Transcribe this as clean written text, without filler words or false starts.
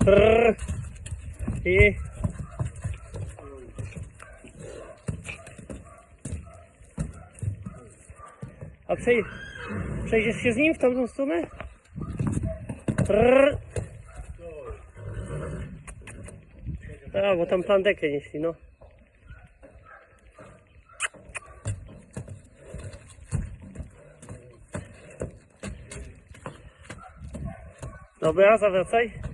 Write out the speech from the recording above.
Trrr. I... A przejdziesz się z nim w tamtą stronę? Trrr. A, bo tam plandekę nieśli, no. Dobra, zawracaj.